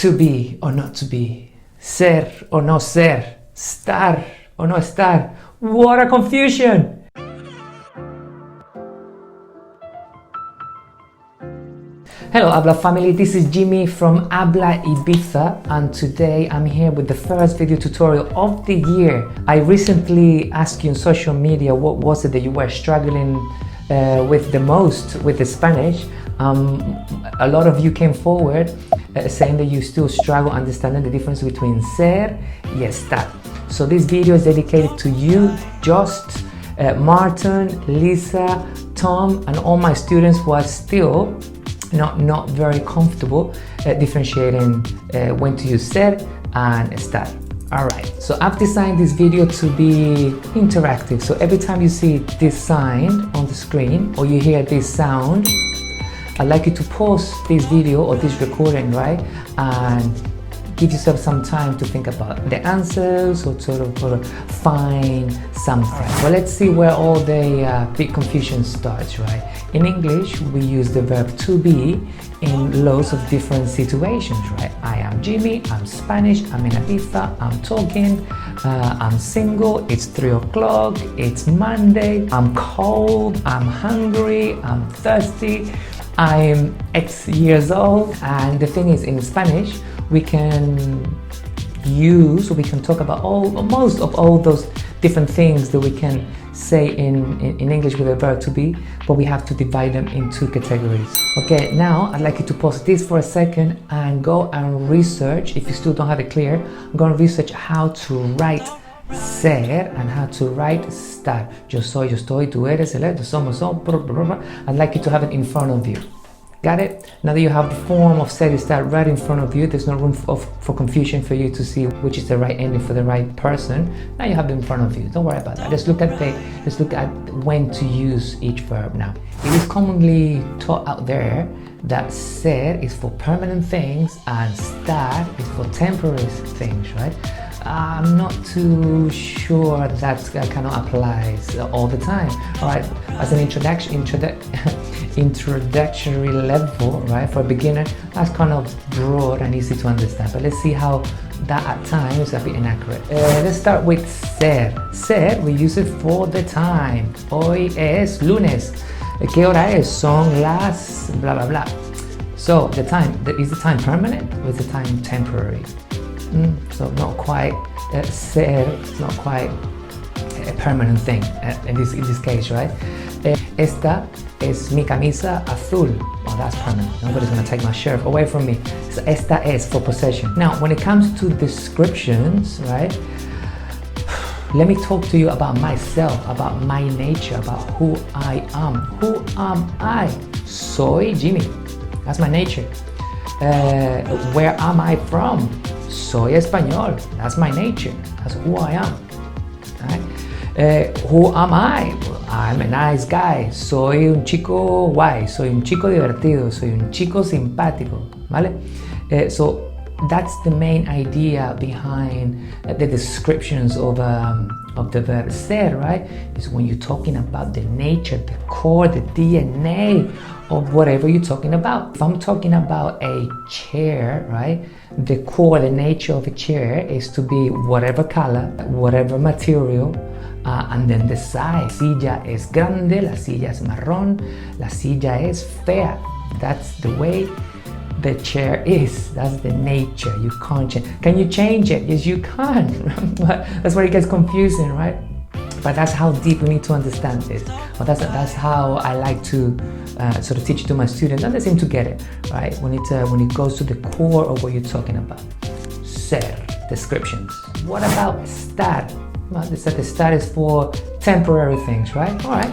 to be or not to be, ser or no ser, estar or no estar. What a confusion! Hello Habla family, this is Jimmy from Habla Ibiza, and today I'm here with the first video tutorial of the year. I recently asked you on social media what was it that you were struggling with the most with the Spanish. A lot of you came forward saying that you still struggle understanding the difference between ser y estar. So this video is dedicated to you, Just, Martin, Lisa, Tom, and all my students who are still not very comfortable differentiating when to use ser and estar. Alright, so I've designed this video to be interactive. So every time you see this sign on the screen or you hear this sound, I'd like you to pause this video or this recording, right? And give yourself some time to think about the answers or sort of find something. Well, let's see where all the big confusion starts, right? In English, we use the verb to be in loads of different situations, right? I am Jimmy, I'm Spanish, I'm in Ibiza, I'm talking, I'm single, it's 3 o'clock, it's Monday, I'm cold, I'm hungry, I'm thirsty, I'm X years old. And the thing is, in Spanish, we can talk about most of all those different things that we can say in English with a verb to be, but we have to divide them into categories. Okay, now I'd like you to pause this for a second and go and research, if you still don't have it clear, go and research how to write ser and how to write estar. Yo soy, yo estoy, tú eres, él es, somos, blah, blah, blah. I'd like you to have it in front of you. Got it? Now that you have the form of ser estar right in front of you, there's no room for confusion for you to see which is the right ending for the right person. Now you have it in front of you. Don't worry about that. Let's look at when to use each verb now. It is commonly taught out there that ser is for permanent things and estar is for temporary things, right? I'm not too sure that kind of applies all the time. All right, as an introductory level, right, for a beginner, that's kind of broad and easy to understand. But let's see how that at times is a bit inaccurate. Let's start with ser. Ser, we use it for the time. Hoy es lunes. ¿Qué hora es? Son las blah blah blah. So the time, is the time permanent or is the time temporary? So not quite ser, it's not quite a permanent thing in this case, right? Esta es mi camisa azul. Oh, that's permanent. Nobody's gonna take my shirt away from me. So esta es for possession. Now, when it comes to descriptions, right? Let me talk to you about myself, about my nature, about who I am. Who am I? Soy Jimmy. That's my nature. Where am I from? Soy español. That's my nature. That's who I am. Right? Who am I? I'm a nice guy. Soy un chico guay. Soy un chico divertido. Soy un chico simpático. ¿Vale? So that's the main idea behind the descriptions of the verb ser, right? Is when you're talking about the nature, the core, the DNA of whatever you're talking about. If I'm talking about a chair, right? The core, the nature of a chair is to be whatever color, whatever material, and then the size. La silla es grande, la silla es marrón, la silla es fea. That's the way the chair is. That's the nature. You can't change. Can you change it? Yes, you can. But that's where it gets confusing, right? But that's how deep we need to understand this. Well, that's how I like to sort of teach it to my students, and they seem to get it, right? When it goes to the core of what you're talking about. Ser, descriptions. What about estar? Well, they said estar is for temporary things, right? All right.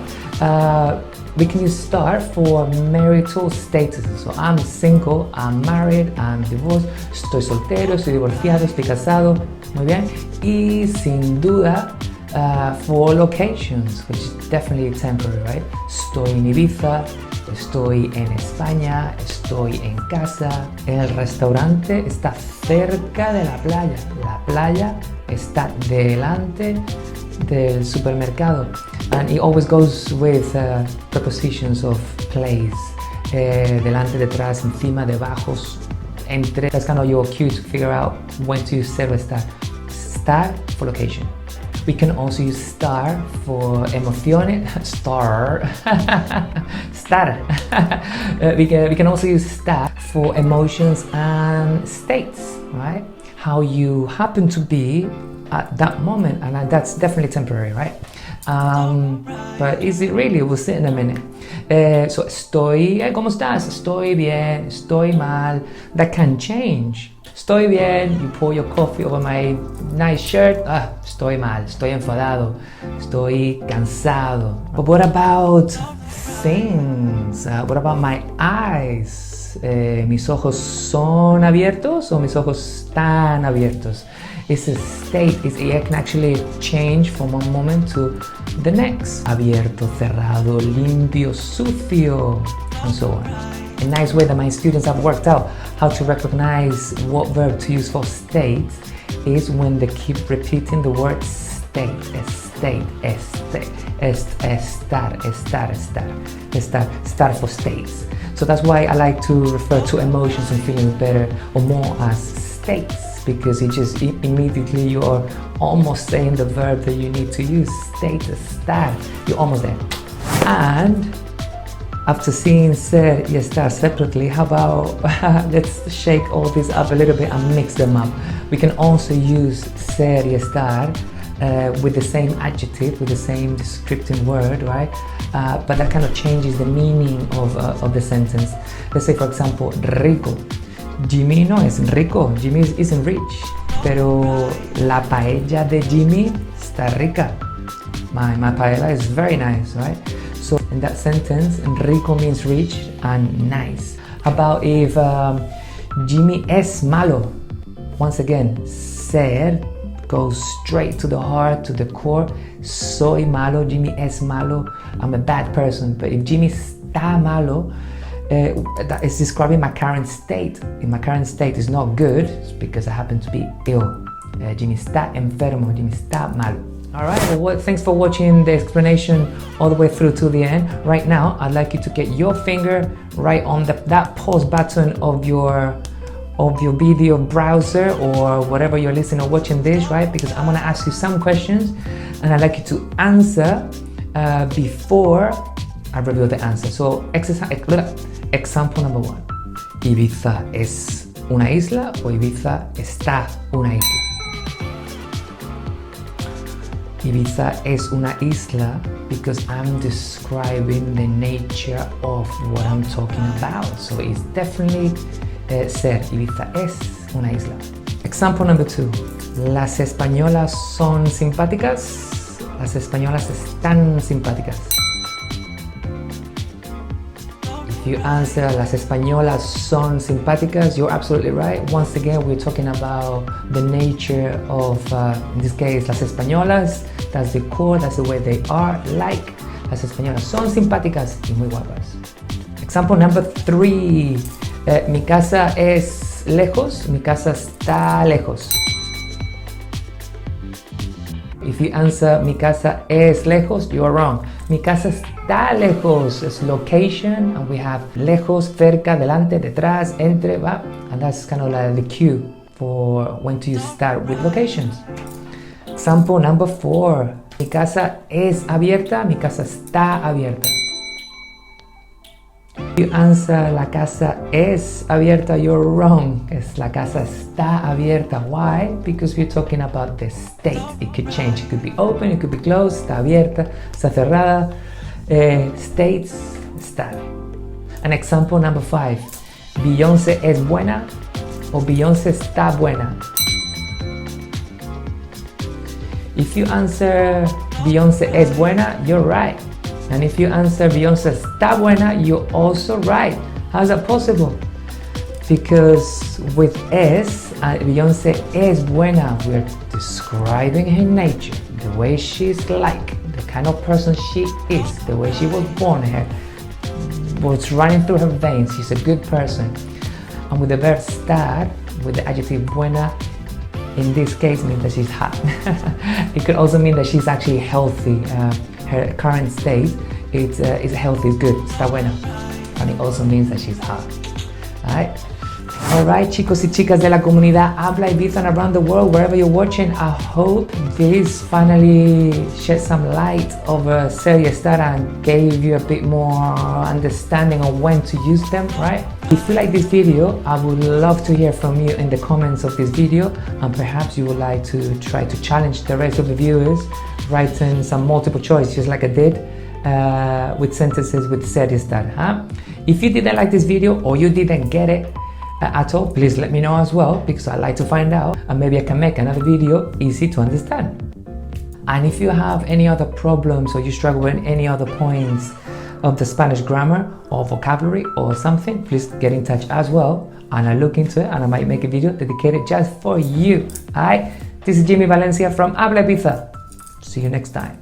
We can use estar for marital status. So I'm single, I'm married, I'm divorced, estoy soltero, estoy divorciado, estoy casado. Muy bien. Y sin duda, for locations, which is definitely temporary, right? Estoy en Ibiza, estoy en España, estoy en casa. El restaurante está cerca de la playa. La playa está delante del supermercado. And it always goes with prepositions of place. Delante, detrás, encima, debajo, entre. That's kind of your cue to figure out when to use ser o estar. Estar for location. We can also use estar for emociones. Estar. We can also use estar for emotions and states, right? How you happen to be at that moment, and that's definitely temporary, right? But is it really? We'll see in a minute. So estoy, ¿cómo estás? Estoy bien, estoy mal. That can change. Estoy bien, you pour your coffee over my nice shirt. Estoy mal, estoy enfadado, estoy cansado. But what about things? What about my eyes? ¿Mis ojos son abiertos o mis ojos están abiertos? It's a state, it can actually change from one moment to the next. Abierto, cerrado, limpio, sucio, and so on. A nice way that my students have worked out how to recognize what verb to use for state is when they keep repeating the word state, estate, estar for states. So that's why I like to refer to emotions and feelings better or more as states, because it just immediately you're almost saying the verb that you need to use, state, estar, you're almost there. And after seeing ser y estar separately, how about let's shake all these up a little bit and mix them up. We can also use ser y estar with the same adjective, with the same descriptive word, right? But that kind of changes the meaning of the sentence. Let's say, for example, rico. Jimmy no es rico, Jimmy isn't rich, pero la paella de Jimmy está rica. My paella is very nice, right? So in that sentence, rico means rich and nice. How about if Jimmy es malo? Once again, ser goes straight to the heart, to the core. Soy malo, Jimmy es malo, I'm a bad person. But if Jimmy está malo, that is describing my current state. If my current state is not good, it's because I happen to be ill. Jimmy está enfermo, Jimmy está malo. Alright, well, thanks for watching the explanation all the way through to the end. Right now, I'd like you to get your finger right on that pause button of your video browser or whatever you're listening or watching this, right? Because I'm gonna ask you some questions and I'd like you to answer before I reveal the answer. So, example number 1. Ibiza es una isla o Ibiza está una isla? Ibiza es una isla because I'm describing the nature of what I'm talking about. So it's definitely ser. Ibiza es una isla. Example number 2. Las españolas son simpáticas. Las españolas están simpáticas. If you answer las españolas son simpáticas, you're absolutely right. Once again, we're talking about the nature of, in this case, las españolas. That's the core, that's the way they are, like. Las españolas son simpáticas y muy guapas. Example number 3. Mi casa es lejos, mi casa está lejos. If you answer mi casa es lejos, you are wrong. Mi casa está lejos. It's location, and we have lejos, cerca, delante, detrás, entre, va. And that's kind of like the cue for when to start with locations. Example number 4. Mi casa es abierta, mi casa está abierta. If you answer la casa es abierta, you're wrong. Es la casa está abierta. Why? Because we're talking about the state. It could change. It could be open, it could be closed. Está abierta, está cerrada. States, estar. And example number 5. Beyoncé es buena o Beyoncé está buena. If you answer Beyoncé es buena, you're right. And if you answer Beyoncé está buena, you're also right. How's that possible? Because with es, Beyoncé es buena, we're describing her nature, the way she's like, the kind of person she is, the way she was born, what's running through her veins. She's a good person. And with the verb estar, with the adjective buena, in this case means that she's hot. It could also mean that she's actually healthy. Her current state is healthy, is good, está buena. And it also means that she's hot. Alright? Alright, chicos y chicas de la comunidad Habla Ibiza and around the world, wherever you're watching, I hope this finally shed some light over SER ESTAR and gave you a bit more understanding of when to use them, right? If you like this video, I would love to hear from you in the comments of this video, and perhaps you would like to try to challenge the rest of the viewers, writing some multiple choice just like I did with sentences with SER ESTAR, huh? If you didn't like this video or you didn't get it at all, please let me know as well, because I like to find out and maybe I can make another video easy to understand. And if you have any other problems or you struggle with any other points of the Spanish grammar or vocabulary or something, please get in touch as well and I'll look into it and I might make a video dedicated just for you. Alright, this is Jimmy Valencia from Habla Ibiza. See you next time.